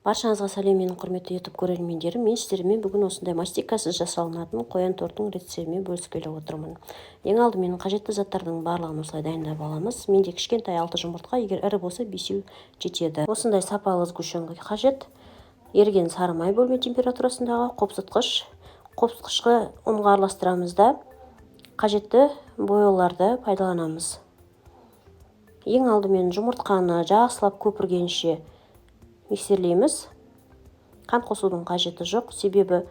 Баршаңызға сәлем, менің құрметті YouTube көрермендерім. Мен сіздермен бүгін осындай мастикасыз жасалынатын қоян тортының рецептімен бөліскелі отырмын. Ең алдымен қажетті заттардың барлығын осылай дайындап аламыз. Менде кішкентай 6 жұмыртқа, егер ірі болса 5 жетеді. Осындай сапалы сгущенка қажет. Еріген сары май бөлме температурасындағы қопсытқышқа ұнға араластырамыз да қажетті бояуларды пайдаланамыз. Ең алдымен жұмыртқаны жақсылап көпіргенше миксерлейміз. Қант қосудың қажеті жоқ, себебі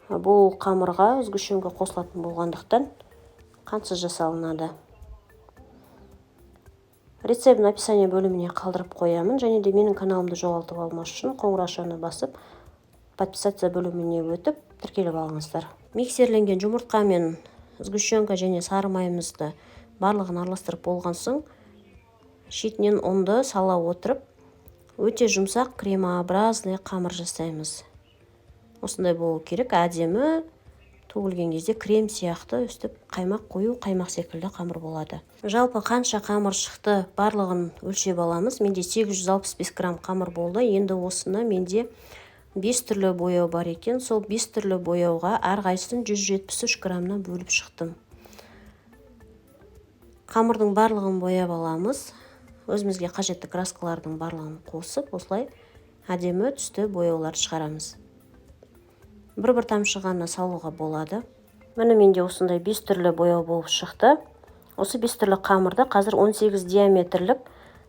бұл қамырға сгущенка қосылатын болғандықтан қантсыз жасалынады. Рецептін описание бөліміне қалдырып қоямын, және де менің каналымды жоғалтып алмас үшін қоңыраушаны басып, подписация бөліміне өтіп, тіркеліп алыңыздар. Миксерленген жұмыртқа мен сгущенка және сары майымызды барлығын араластырып болған соң, шетінен ұнды сала отырып, өте жұмсақ кремообразный қамыр жасаймыз. Осындай болу керек, әдемі төгілген кезде крем сияқты өстіп қаймақ, қою қаймақ секілді қамыр болады. Жалпы қанша қамыр шықты барлығын өлшеп аламыз. Менде 865 грамм қамыр болды. Енді осыны менде 5 түрлі бояу бар екен. Сол 5 түрлі бояуға әрқайсысын 173 граммнан бөліп шықтым. Қамырдың барлығын бояп аламыз. Өзімізге қажетті краскалардың барлығын қосып, осылай әдемі түсті бояуларды шығарамыз. Бір тамшы ғана салуға болады. Міне менде осындай 5 түрлі бояу болып шықты. Осы 5 түрлі қамырды қазір 18 диаметрлік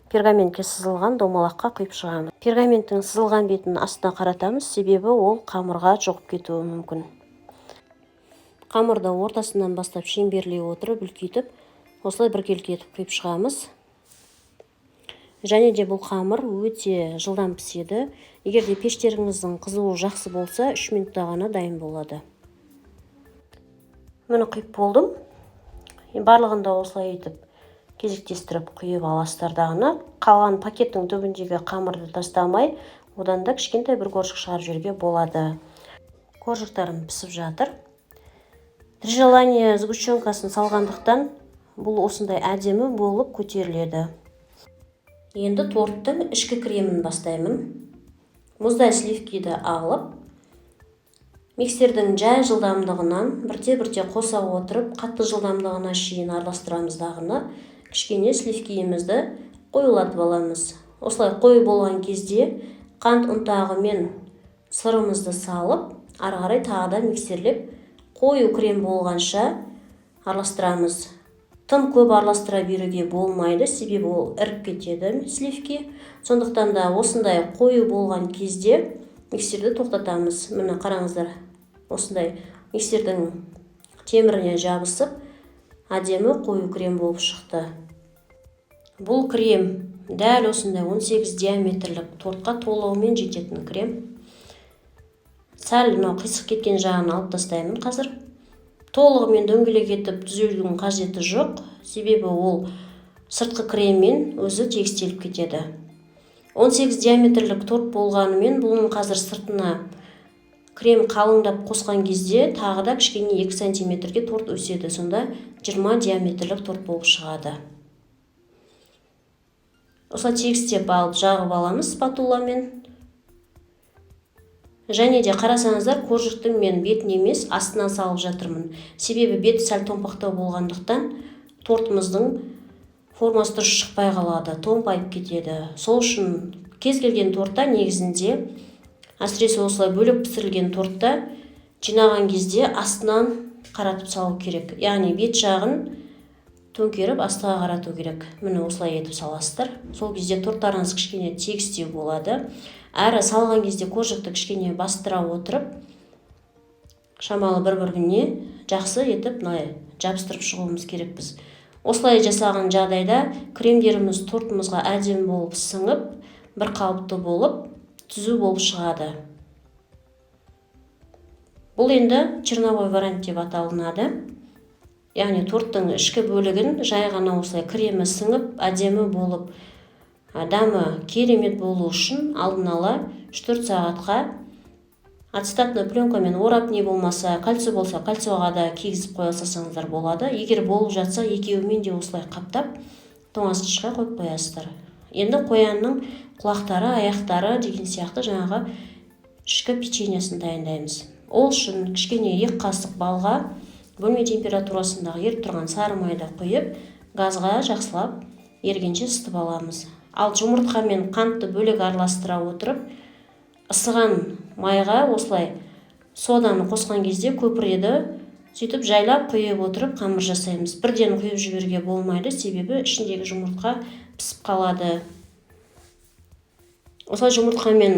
пергаментке сызылған домалаққа құйып шығамыз. Пергаменттің сызылған бетін астына қаратамыз, себебі ол қамырға жоғып кетуі мүмкін. Қамырды ортасынан бастап шеңберлей отырып, үлкейтіп, осылай біркелкі етіп құйып шығамыз. Және де бұл қамыр өте жылдам піседі. Егер де пештеріңіздің қызуы жақсы болса, 3 минутта ғана дайын болады. Міне құйып болдым. Барлығында осылай етіп кезектестіріп құйып аласыздар дағыны. Қалған пакеттің түбіндегі қамырды тастамай, одан да кішкентай бір коржық шығарып жіберуге болады. Коржықтарым пісіп жатыр. При желании сгущенкасын салғандықтан бұл осындай әдемі болып көтеріледі. Енді торттың ішкі кремін бастаймын. Мұздай сливкиді алып, миксердің жай жылдамдығынан бірте-бірте қоса отырып, қатты жылдамдығына шейін араластырамыз дағыны. Кішкене сливкиімізді қоюлатып аламыз. Осылай қою болған кезде қант ұнтағы мен сырымызды салып, ары қарай тағы да миксерлеп, қою крем болғанша араластырамыз. Тым көп араластыра беруге болмайды, себебі ол іріп кетеді сливки. Сондықтан да осындай қою болған кезде миксерді тоқтатамыз. Міне қараңыздар, осындай миксердің теміріне жабысып, әдемі қою крем болып шықты. Бұл крем дәл осындай 18 диаметрлік тортқа толығымен жететін крем. Сәл қисық кеткен жағын алып тастаймын қазір. Толығымен дөңгелек етіп түзеудің қажеті жоқ, себебі ол сыртқы креммен өзі тегістеліп кетеді. 18 диаметрлік торт болғанымен, бұның қазір сыртына крем қалыңдап қосқан кезде тағы да кішкене 2 сантиметрге торт өседі. Сонда 20 диаметрлік торт болып шығады. Осылай тегістеп алып жағып аламыз спатуламен. Және де қарасаңыздар, коржықтың мен бетін емес, астына салып жатырмын. Себебі беті сәл томпақтау болғандықтан тортымыздың формасы дұрыс шықпай қалады, томпайып кетеді. Сол үшін кез келген тортта негізінде, әсіресе осылай бөлек пісірілген тортта жинаған кезде астынан қаратып салу керек. Яғни бет жағын төңкеріп астыға қарату керек. Міне осылай етіп саласыздар. Сол кезде торттарыңыз кішкене тегістеу болады. Әрі салған кезде коржықты кішкене бастыра отырып, шамалы бір-біріне жақсы етіп жабыстырып шығуымыз керекпіз. Осылай жасаған жағдайда кремдеріміз тортымызға әдемі болып сіңіп, бір қалыпты болып, түзу болып шығады. Бұл енді черновой вариант деп аталынады. Яғни торттың ішкі бөлігін жай ғана осылай кремі сіңіп, әдемі болып, дәмі керемет болу үшін алдын ала 3-4 сағатқа ацетатный пленкамен орап, не болмаса кальций болса кальцийға да кигізіп қоя салсаңыздар болады. Егер болып жатса, екеуімен де осылай қаптап тоңазытқышқа қойып қоясыздар. Енді қоянның құлақтары, аяқтары деген сияқты жаңағы ішкі печеньесін дайындаймыз. Ол үшін кішкене 2 қасық балға бөлме температурасындағы еріп тұрған сары майды құйып, газға жақсылап ергенше ысытып аламыз. Ал жұмыртқа мен қантты бөлек араластыра отырып, ысыған майға осылай соданы қосқан кезде көпіреді. Сөйтіп жайлап құйып отырып қамыр жасаймыз. Бірден құйып жіберуге болмайды, себебі ішіндегі жұмыртқа пісіп қалады. Осылай жұмыртқа мен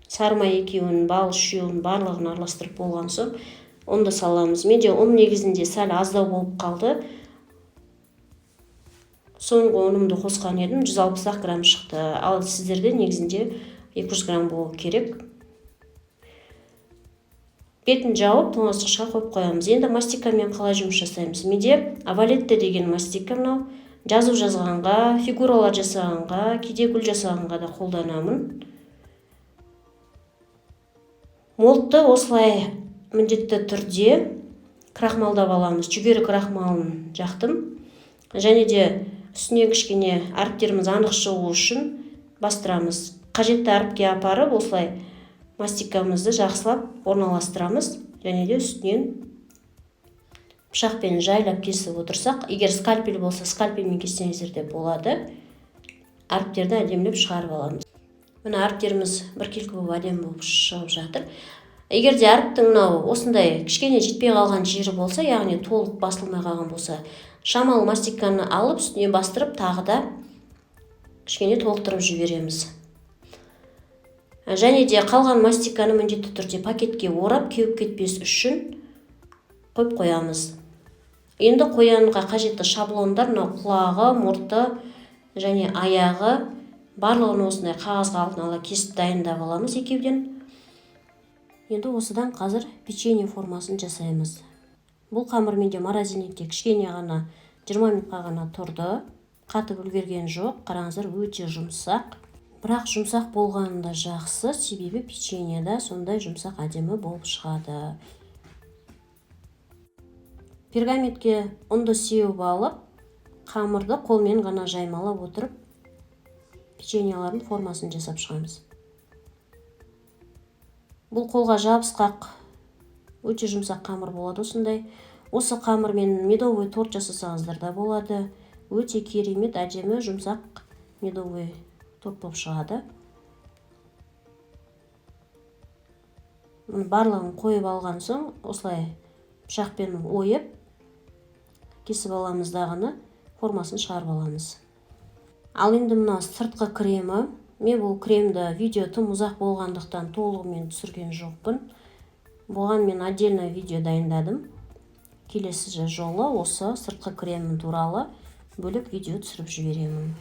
сары май екеуін, бал үшеуін барлығын араластырып болған соң ұнды саламыз. Менде ұн негізінде сәл аздау болып қалды. Соңғы ұнымды қосқан едім, 160 грамм шықты. Ал сіздерде негізінде 200 грамм болу керек. Бетін жауып, тоңазытқышқа қойып қоямыз. Енді мастикамен қалай жұмыс жасаймыз? Менде Авалетте деген мастика, мынау жазу жазғанға, фигуралар жасағанға, кейде гүл жасағанға да қолданамын. Молтты осылай міндетті түрде крахмалдап аламыз. Жүгері крахмалын жақтым. Және де үстіне кішкене әріптеріміз анық шығу үшін бастырамыз. Қажетті әріпке апарып, осылай мастикамызды жақсылап орналастырамыз. Және де үстінен пышақпен жайлап кесіп отырсақ, егер скальпель болса, скальпельмен кессеңіздер де болады. Әріптерді әдемілеп шығарып аламыз. Мына әріптеріміз біркелкі болып әдемі болып шығып жатыр. Егер де әріптің осындай кішкене жетпей қалған жері болса, яғни толық басылмай қалған болса, шамалы мастиканы алып, үстіне бастырып, тағы да кішкене толықтырып жібереміз. Және де қалған мастиканы міндетті түрде пакетке орап, кеуіп кетпес үшін қойып қоямыз. Енді қоянға қажетті шаблондар, құлағы, мұрты және аяғы барлығын осындай қағазға алдын ала кесіп дайындап аламыз екеуден. Енді осыдан қазір печенье формасын жасаймыз. Бұл қамыр менде морозильникте кішкене ғана 20 минутқа ғана тұрды. Қатып үлгерген жоқ. Қараңыздар, өте жұмсақ. Бірақ жұмсақ болғанында жақсы, себебі печеньеда сондай жұмсақ әдемі болып шығады. Пергаментке ұнды сеуіп алып, қамырды қолмен ғана жаймалап отырып, печеньелардың формасын жасап шығамыз. Бұл қолға жабысқақ, өте жұмсақ қамыр болады осындай. Осы қамырмен медовый торт жасасаңыздар да болады. Өте керемет, әдемі, жұмсақ медовый торт болып шығады. Барлығын қойып алған соң, осылай пышақпен ойып, кесіп аламыз дағыны, формасын шығарып аламыз. Ал енді мына сыртқы кремі. Мен бұл кремді видео тым ұзақ болғандықтан толығымен түсірген жоқпын. Бұған мен отдельно видео дайындадым. Келесі жолы осы сыртқы кремі туралы бөлек видео түсіріп жіберемін.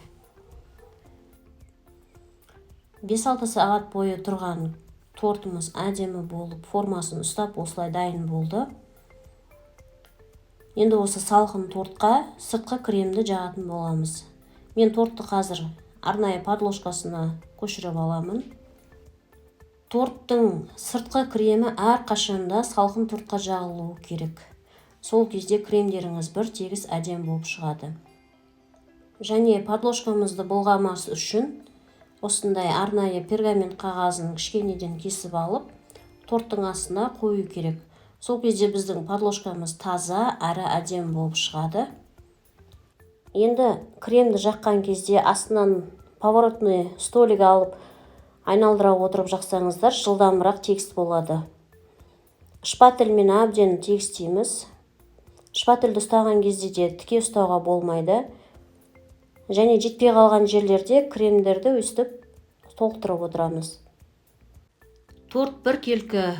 5-6 сағат бойы тұрған тортымыз әдемі болып, формасын ұстап осылай дайын болды. Енді осы салқын тортқа сыртқы кремді жағатын боламыз. Мен тортты қазір арнайы подложкасына көшіріп аламын. Торттың сыртқы кремі әрқашанда салқын тортқа жағылуы керек. Сол кезде кремдеріңіз бір тегіс әдем болып шығады. Және подложкамызды бұлғамас үшін осындай арнайы пергамент қағазын кішкенеден кесіп алып, торттың астына қою керек. Сол кезде біздің подложкамыз таза әрі әдем болып шығады. Енді кремді жаққан кезде астынан поворотный столик алып айналдыра отырып жақсаңыздар, жылдамырақ тегіс болады. Шпательмен әбден тегістейміз. Шпательді ұстаған кезде де тіке ұстауға болмайды. Және жетпей қалған жерлерде кремдерді өстіп толықтырып отырамыз. Торт біркелкі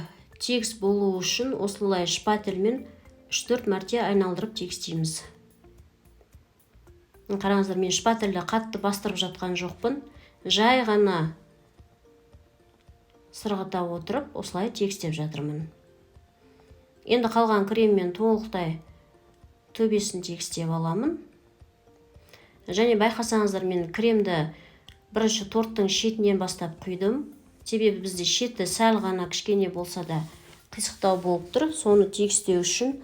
тегіс болу үшін осылай шпательмен 3-4 мәрте айналдырып тегістейміз. Қараңыздар, мен шпательді қатты бастырып жатқан жоқпын. Жай ғана сырғыта отырып, осылай тегістеп жатырмын. Енді қалған креммен толықтай төбесін тегістеп аламын. Және байқасаңыздар, мен кремді бірінші торттың шетінен бастап құйдым. Себебі бізде шеті сәл ғана кішкене болса да қисықтау болып тұр. Соны тегістеу үшін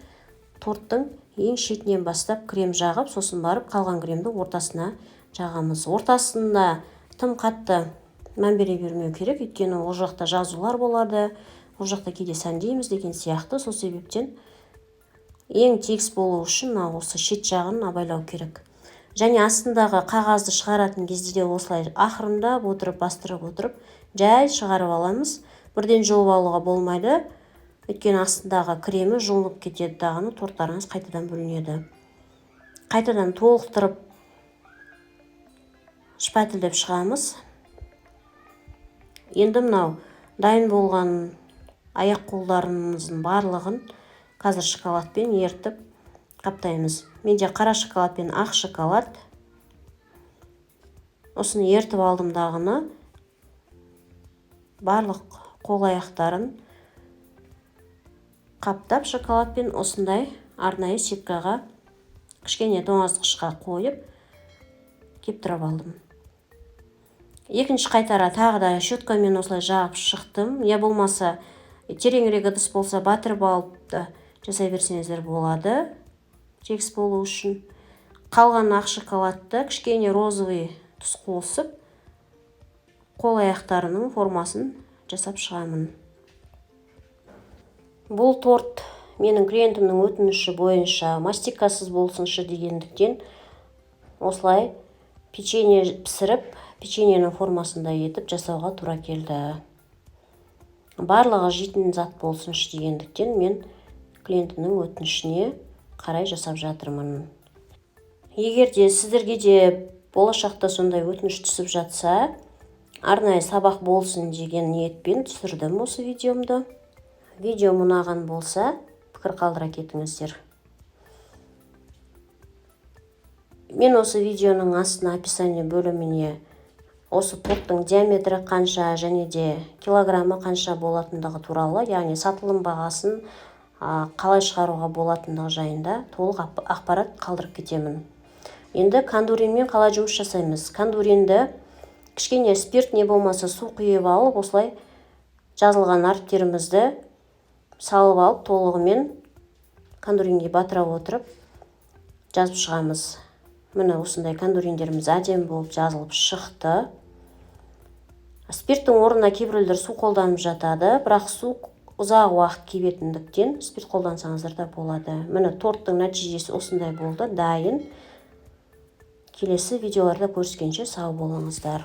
торттың ең шетінен бастап крем жағып, сосын барып қалған кремді ортасына жағамыз. Ортасында тым қатты мән бере бермеу керек, өйткені ол жақта жазулар болады, ол жақта кейде сәндейміз деген сияқты. Сол себептен ең тегіс болу үшін осы шет жағын абайлау керек. Және астындағы қағазды шығаратын кезде де осылай ақырындап отырып, бастырып отырып, жай шығарып аламыз. Бірден жауып алуға болмайды, өйткені астындағы кремі жұлынып кетеді дағыны, торттарыңыз қайтадан бөлінеді. Қайтадан толықтырып шпательдеп шығамыз. Енді мынау дайын болған аяқ қолдарымыздың барлығын қазір шоколадпен ертіп қаптаймыз. Менде қара шоколад пен ақ шоколад. Осыны ертіп алдым дағыны. Барлық қол аяқтарын қаптап шоколадпен осындай арнайы сеткаға кішкене тоңазытқышқа қойып кептіріп алдым. Екінші қайтара тағы да щеткамен осылай жағып шықтым. Я болмаса тереңірек ыдыс болса батырып алып жасай берсеңіздер болады, тегіс болу үшін. Қалған ақ шоколадты кішкене розовый тұс қосып, қол аяқтарының формасын жасап шығамын. Бұл торт менің клиентімнің өтініші бойынша мастикасыз болсыншы дегендіктен осылай печенье пісіріп, печеньенің формасында етіп жасауға тура келді. Барлығы жейтін зат болсыншы дегендіктен мен клиентімнің өтінішіне қарай жасап жатырмын. Егер де сіздерге де болашақта сондай өтініш түсіп жатса, арнайы сабақ болсын деген ниетпен түсірдім осы видеомды. Видео ұнаған болса, пікір қалдыра кетіңіздер. Мен осы видеоның астына описание бөліміне осы торттың диаметрі қанша және де килограммы қанша болатындығы туралы, яғни сатылым бағасын қалай шығаруға болатындығы жайында толық ақпарат қалдырып кетемін. Енді кондуринмен қалай жұмыс жасаймыз? Кондуринді кішкене спирт не болмаса су құйып алып, осылай жазылған әріптерімізді салып алып, толығымен кондуринге батыра отырып жазып шығамыз. Міне осындай кондуриндеріміз әдемі болып жазылып шықты. Спирттің орнына кейбіреулер су қолданып жатады, бірақ су ұзақ уақыт кебетіндіктен спирт қолдансаңыздар да болады. Міне торттың нәтижесі осындай болды, дайын. Келесі видеоларда көріскенше сау болыңыздар.